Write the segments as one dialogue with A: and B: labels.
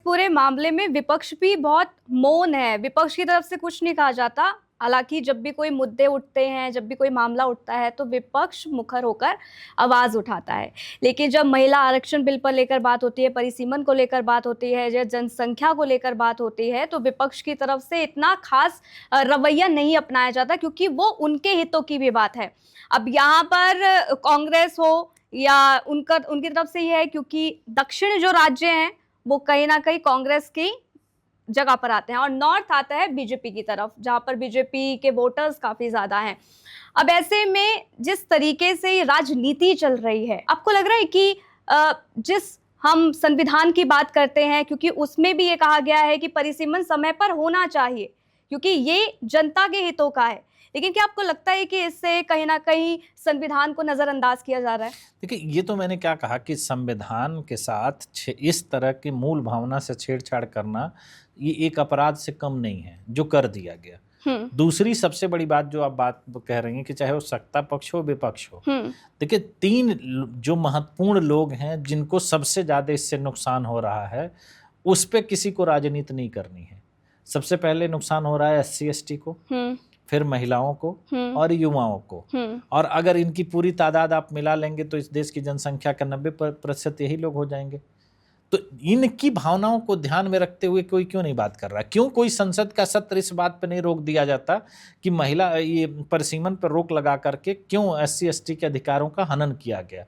A: पूरे मामले में विपक्ष भी बहुत मौन है। विपक्ष की तरफ से कुछ नहीं कहा जाता। हालांकि जब भी कोई मुद्दे उठते हैं, जब भी कोई मामला उठता है तो विपक्ष मुखर होकर आवाज उठाता है। लेकिन जब महिला आरक्षण बिल पर लेकर बात होती है, परिसीमन को लेकर बात होती है या जनसंख्या को लेकर बात होती है तो विपक्ष की तरफ से इतना खास रवैया नहीं अपनाया जाता, क्योंकि वो उनके हितों की भी बात है। अब यहाँ पर कांग्रेस हो या उनकी तरफ से ये है, क्योंकि दक्षिण जो राज्य हैं वो कहीं ना कहीं कांग्रेस की जगह पर आते हैं और नॉर्थ आता है बीजेपी की तरफ, जहां पर बीजेपी के वोटर्स काफी ज्यादा हैं। अब ऐसे में जिस तरीके से राजनीति चल रही है, आपको लग रहा है कि जिस हम संविधान की बात करते हैं, क्योंकि उसमें भी ये कहा गया है कि परिसीमन समय पर होना चाहिए क्योंकि ये जनता के हितों का है, लेकिन क्या आपको लगता है कि इससे कहीं ना कहीं संविधान को नजरअंदाज किया जा रहा है?
B: देखिए, ये तो मैंने क्या कहा कि संविधान के साथ इस तरह की मूल भावना से छेड़छाड़ करना ये एक अपराध से कम नहीं है जो कर दिया गया। दूसरी सबसे बड़ी बात जो आप बात कह रही हैं कि चाहे वो सत्ता पक्ष हो विपक्ष हो, देखिए तीन जो महत्वपूर्ण लोग हैं जिनको सबसे ज्यादा इससे नुकसान हो रहा है, उस पर किसी को राजनीति नहीं करनी है। सबसे पहले नुकसान हो रहा है SC/ST को, फिर महिलाओं को और युवाओं को। और अगर इनकी पूरी तादाद आप मिला लेंगे तो इस देश की जनसंख्या का 90% यही लोग हो जाएंगे। तो इनकी भावनाओं को ध्यान में रखते हुए कोई क्यों नहीं बात कर रहा? क्यों कोई संसद का सत्र इस बात पर नहीं रोक दिया जाता कि महिला ये परिसीमन पर रोक लगा करके क्यों SC/ST के अधिकारों का हनन किया गया?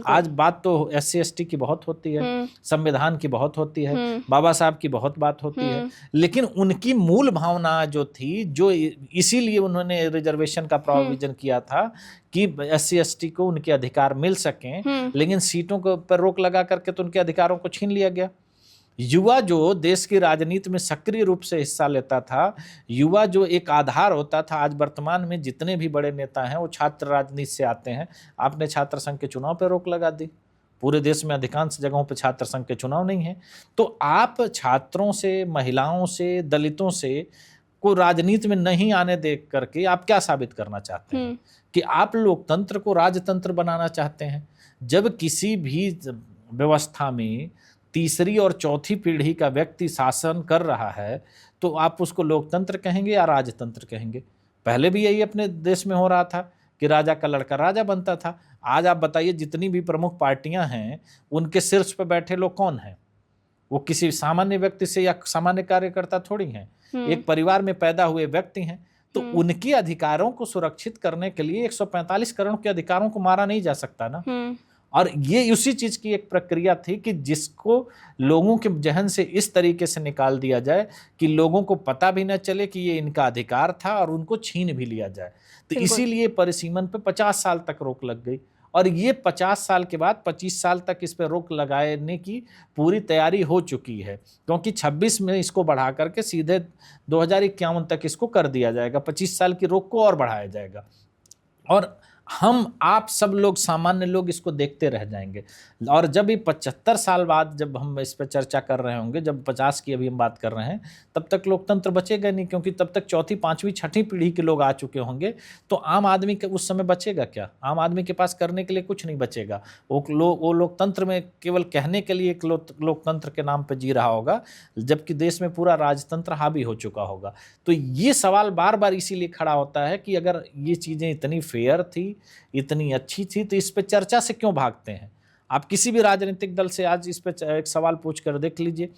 B: आज बात तो SC/ST की बहुत होती है, संविधान की बहुत होती है, बाबा साहब की बहुत बात होती है, लेकिन उनकी मूल भावना जो थी, जो इसीलिए उन्होंने रिजर्वेशन का प्रोविजन किया था कि SC/ST को उनके अधिकार मिल सकें, लेकिन सीटों को पर रोक लगा करके तो उनके अधिकारों को छीन लिया गया। युवा जो देश की राजनीति में सक्रिय रूप से हिस्सा लेता था, युवा जो एक आधार होता था, आज वर्तमान में जितने भी बड़े नेता हैं वो छात्र राजनीति से आते हैं। आपने छात्र संघ के चुनाव पर रोक लगा दी। पूरे देश में अधिकांश जगहों पर छात्र संघ के चुनाव नहीं है। तो आप छात्रों से, महिलाओं से, दलितों से को राजनीति में नहीं आने दे करके आप क्या साबित करना चाहते हैं? कि आप लोकतंत्र को राजतंत्र बनाना चाहते हैं। जब किसी भी व्यवस्था में तीसरी और चौथी पीढ़ी का व्यक्ति शासन कर रहा है तो आप उसको लोकतंत्र कहेंगे या राजतंत्र कहेंगे? पहले भी यही अपने देश में हो रहा था कि राजा का लड़का राजा बनता था। आज आप बताइए, जितनी भी प्रमुख पार्टियां हैं उनके शीर्ष पर बैठे लोग कौन हैं? वो किसी सामान्य व्यक्ति से या सामान्य कार्यकर्ता थोड़ी हैं, एक परिवार में पैदा हुए व्यक्ति हैं। तो उनके अधिकारों को सुरक्षित करने के लिए 145 करोड़ के अधिकारों को मारा नहीं जा सकता ना। और ये उसी चीज की एक प्रक्रिया थी कि जिसको लोगों के जहन से इस तरीके से निकाल दिया जाए कि लोगों को पता भी न चले कि ये इनका अधिकार था और उनको छीन भी लिया जाए। तो इसीलिए परिसीमन पे 50 साल तक रोक लग गई और ये 50 साल के बाद 25 साल तक इस पर रोक लगाने की पूरी तैयारी हो चुकी है, क्योंकि 26 में इसको बढ़ा करके सीधे 2051 तक इसको कर दिया जाएगा। 25 साल की रोक को और बढ़ाया जाएगा और हम आप सब लोग सामान्य लोग इसको देखते रह जाएंगे। और जब ये 75 साल बाद जब हम इस पर चर्चा कर रहे होंगे, जब 50 की अभी हम बात कर रहे हैं, तब तक लोकतंत्र बचेगा नहीं, क्योंकि तब तक चौथी, पांचवी, छठी पीढ़ी के लोग आ चुके होंगे। तो आम आदमी के उस समय बचेगा क्या? आम आदमी के पास करने के लिए कुछ नहीं बचेगा। वो लोकतंत्र में केवल कहने के लिए एक लोकतंत्र के नाम पर जी रहा होगा, जबकि देश में पूरा राजतंत्र हावी हो चुका होगा। तो ये सवाल बार बार इसीलिए खड़ा होता है कि अगर ये चीजें इतनी फेयर थी, इतनी अच्छी थी, तो इस पे चर्चा से क्यों भागते हैं? आप किसी भी राजनीतिक दल से आज इस पे एक सवाल पूछ कर देख लीजिए,